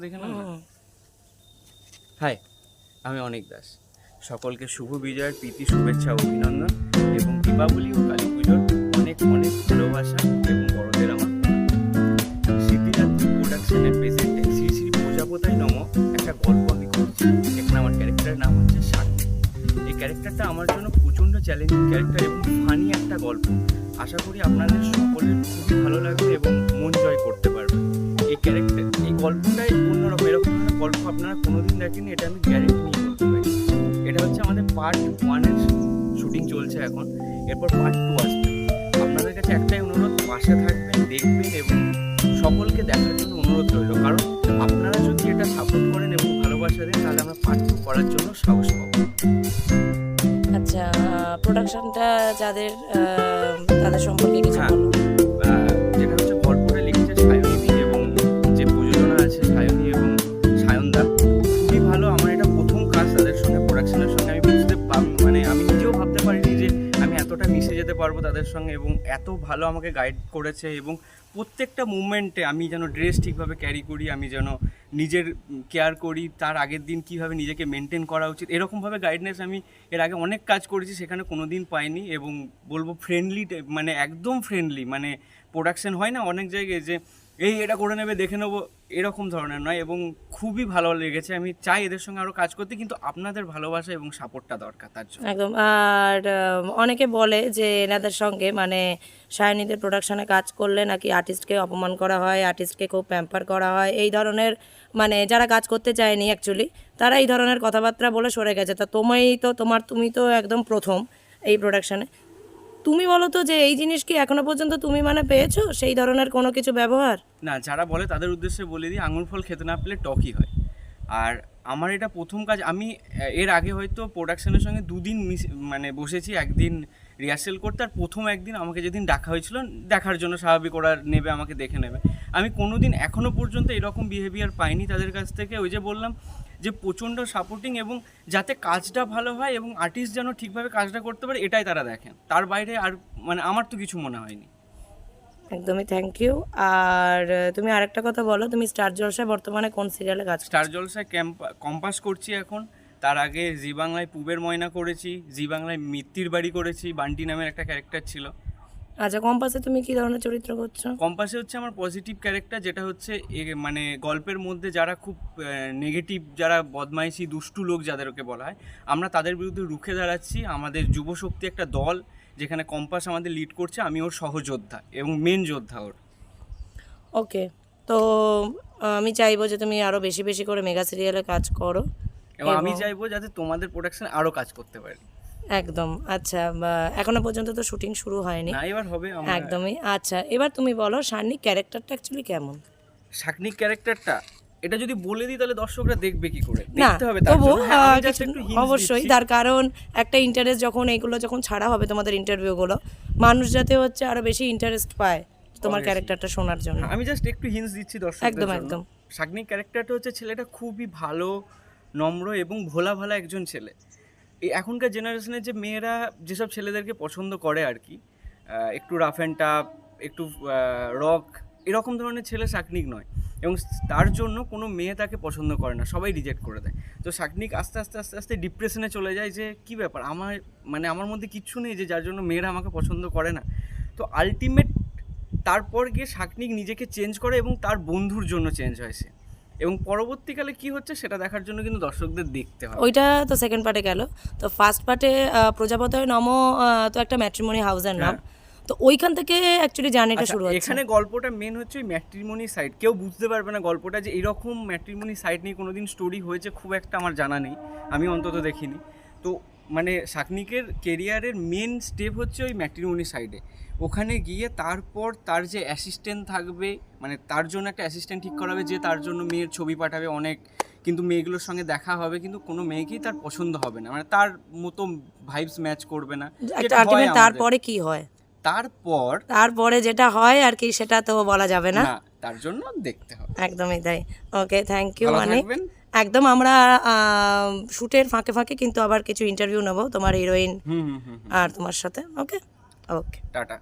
দেখে নাও না। হাই, আমি অনিক দাস। সকলকে শুভ বিজয়ের প্রীতি শুভেচ্ছা অভিনন্দন এবং দীপাবলি ও কালী পুজোর অনেক অনেক ভালোবাসা এবং বড়দের আমার সিদ্ধিরাত্রি প্রোডাকশনের প্রেজেন্টে শ্রী শ্রী প্রজাপতাই নম একটা গল্প আমি করছি। এখানে আমার ক্যারেক্টারের নাম হচ্ছে শান্তি। এই ক্যারেক্টারটা আমার জন্য প্রচণ্ড চ্যালেঞ্জিং ক্যারেক্টার এবং ফানি একটা গল্প। আশা করি আপনাদের সকলের খুবই ভালো লাগবে এবং মন জয় করতে পারবে। এই গল্পটাই অন্যরকম, এরকম গল্প আপনারা কোনোদিন দেখেনি, এটা আমি গ্যারেন্টি নিয়ে বলতে পারি। এটা হচ্ছে আমাদের পার্ট 1-এর শুটিং চলছে এখন, এরপর পার্ট 2 আসবে। আপনাদের কাছে একটাই অনুরোধ, পাশে থাকবেন, দেখবেন এবং সকলকে দেখার জন্য অনুরোধ রইল। কারণ আপনারা যদি এটা সাপোর্ট করেন এবং ভালোবাসা দেন, তাহলে আমরা পার্ট 2 করার জন্য সাহস পাবো। আচ্ছা, প্রোডাকশনটা তাদের সম্পর্কে কিছু বলো। যেটা হচ্ছে গল্পটা লিখেছে সায়নী এবং যে প্রযোজনা আছে সায়নী এবং সায়নদা, খুবই ভালো। আমার এটা প্রথম কাজ তাদের সঙ্গে, প্রোডাকশনের সঙ্গে। আমি আমি নিজেও ভাবতে পারিনি যে আমি এতটা মিশে যেতে পারবো তাদের সঙ্গে এবং এত ভালো আমাকে গাইড করেছে এবং প্রত্যেকটা মুভমেন্টে আমি যেন ড্রেস ঠিকভাবে ক্যারি করি, আমি যেন নিজের কেয়ার করি, তার আগের দিন কীভাবে নিজেকে মেনটেন করা উচিত, এরকমভাবে গাইডনেস আমি এর আগে অনেক কাজ করেছি, সেখানে কোনো দিন পাইনি। এবং বলবো ফ্রেন্ডলি, মানে একদম ফ্রেন্ডলি, মানে প্রোডাকশন হয় না অনেক জায়গায় যে এটা করে নেবে, দেখে নেবো, এরকম ধরনের নয়। এবং খুবই ভালো লেগেছে। আমি চাই এদের সঙ্গে আরও কাজ করতে, কিন্তু আপনাদের ভালোবাসা এবং সাপোর্টটা দরকার তার জন্য। একদম। আর অনেকে বলে যে এনাদের সঙ্গে মানে সায়নীদের প্রোডাকশনে কাজ করলে নাকি আর্টিস্টকে অপমান করা হয়, আর্টিস্টকে খুব প্যাম্পার করা হয়, এই ধরনের, মানে যারা কাজ করতে চায়নি অ্যাকচুয়ালি তারা এই ধরনের কথাবার্তা বলে সরে গেছে। তা তুমি তো একদম প্রথম এই প্রোডাকশানে, তুমি বলো তো যে এই জিনিস কি এখনো পর্যন্ত তুমি মানে পেয়েছো সেই ধরনের কোনো কিছু ব্যবহার? না, যারা বলে তাদের উদ্দেশ্যে বলে দিই, আঙুর ফল খেতে না পেলে টকই হয়। আর আমার এটা প্রথম কাজ। আমি এর আগে হয়তো প্রোডাকশনের সঙ্গে দুদিন মানে বসেছি, একদিন রিহার্সেল করতে, আর প্রথম একদিন আমাকে যেদিন ডাকা হয়েছিল দেখার জন্য, স্বাভাবিক ওরা নেবে, আমাকে দেখে নেবে। আমি কোনো দিন এখনও পর্যন্ত এরকম বিহেভিয়ার পাইনি তাদের কাছ থেকে। ওই যে বললাম যে প্রচণ্ড সাপোর্টিং এবং যাতে কাজটা ভালো হয় এবং আর্টিস্ট যেন ঠিকভাবে কাজটা করতে পারে, এটাই তারা দেখেন। তার বাইরে আর মানে আমার তো কিছু মনে হয়নি। একদমই, থ্যাংক ইউ। আর তুমি আরেকটা কথা বলো, তুমি স্টার জলসায় বর্তমানে কোন সিরিয়ালে কাজ? স্টার জলসায় কম্পাস করছি এখন। তার আগে জি বাংলায় পুবের ময়না করেছি, জি বাংলায় মিত্তির বাড়ি করেছি, বান্টি নামের একটা ক্যারেক্টার ছিল। আচ্ছা, কম্পাসে তুমি কি ধরনের চরিত্র করছো? কম্পাসে হচ্ছে আমার পজিটিভ ক্যারেক্টার, যেটা হচ্ছে মানে গল্পের মধ্যে যারা খুব নেগেটিভ, যারা বদমাইশি দুষ্টু লোক যাদেরকে বলা হয়, আমরা তাদের বিরুদ্ধে রুখে দাঁড়াচ্ছি। আমাদের যুবশক্তি একটা দল, যেখানে কম্পাস আমাদের লিড করছে। আমি ওর সহযোদ্ধা এবং মেন যোদ্ধা ওর। ওকে, তো আমি চাইবো যে তুমি আরও বেশি বেশি করে মেগা সিরিয়ালে কাজ করো এবং আমি চাইবো যাতে তোমাদের প্রোডাকশনে আরও কাজ করতে পারি। একদম। আচ্ছা, এখনো পর্যন্ত তো শুটিং শুরু হয়নি। না, এবার হবে। একদমই। আচ্ছা, এবার তুমি বলো শার্নিক ক্যারেক্টারটা অ্যাকচুয়ালি কেমন? শাকনিক ক্যারেক্টারটা এটা যদি বলে দিই তাহলে দর্শকরা দেখবে কি করে? দেখতে হবে। অবশ্যই, তার কারণ একটা ইন্টারেস্ট যখন এইগুলো যখন ছাড়া হবে তোমাদের ইন্টারভিউগুলো, মানুষ যাতে হচ্ছে আরো বেশি ইন্টারেস্ট পায় তোমার ক্যারেক্টারটা শোনার জন্য। আমি জাস্ট একটু হিন্টস দিচ্ছি দর্শকদের জন্য। একদম। শাকনিক ক্যারেক্টারটা হচ্ছে, ছেলেটা খুবই ভালো, নম্র এবং ভোলা ভালা একজন ছেলে। এই এখনকার জেনারেশনের যে মেয়েরা যেসব ছেলেদেরকে পছন্দ করে আর কি, একটু রাফ অ্যান্ড টাফ, একটু রক, এরকম ধরনের ছেলে শাকনিক নয়। এবং তার জন্য কোনো মেয়ে তাকে পছন্দ করে না, সবাই রিজেক্ট করে দেয়। তো শাকনিক আস্তে আস্তে আস্তে আস্তে ডিপ্রেশনে চলে যায় যে কী ব্যাপার, আমার মধ্যে কিচ্ছু নেই যে যার জন্য মেয়েরা আমাকে পছন্দ করে না। তো আলটিমেট তারপর গিয়ে শাকনিক নিজেকে চেঞ্জ করে এবং তার বন্ধুর জন্য চেঞ্জ হয় সে। এবং পরবর্তীকালে কি হচ্ছে সেটা দেখার জন্য কিন্তু দর্শকদের দেখতে হবে। ওইটা তো সেকেন্ড পার্টে গেল। তো ফার্স্ট পার্টে প্রজাপতয় নম তো একটা ম্যাট্রিমনি হাউসের নাম, তো ওইখান থেকে অ্যাকচুয়ালি জার্নিটা শুরু হচ্ছে। এখানে গল্পটা মেন হচ্ছে ওই ম্যাট্রিমনি সাইড। কেউ বুঝতে পারবে না গল্পটা যে এরকম ম্যাট্রিমনি সাইড নিয়ে কোনোদিন স্টোরি হয়েছে, খুব একটা আমার জানা নেই, আমি অন্তত দেখিনি। তো মানে শাকনিকের কেরিয়ারের মেন স্টেপ হচ্ছে ওই ম্যাট্রিমনি সাইডে। ওখানে গিয়ে তারপর তার যে অ্যাসিস্ট্যান্ট থাকবে, মানে তার জন্য একটা অ্যাসিস্ট্যান্ট ঠিক করা হবে যে তার জন্য মেয়ের ছবি পাঠাবে অনেক, কিন্তু মেয়েগুলোর সঙ্গে দেখা হবে, কিন্তু কোনো মেয়েকেই তার পছন্দ হবে না, মানে তার মতো ভাইবস ম্যাচ করবে না। তারপরে কি হয়? তারপরে যেটা হয় আর কি, সেটা তো বলা যাবে না, তার জন্য দেখতে হবে। একদমই তাই। ওকে, থ্যাংক ইউ। মানে একদম আমরা শুটের ফাঁকে ফাঁকে কিন্তু আবার কিছু ইন্টারভিউ নেবো তোমার হিরোইন আর তোমার সাথে। ওকে, টাটা।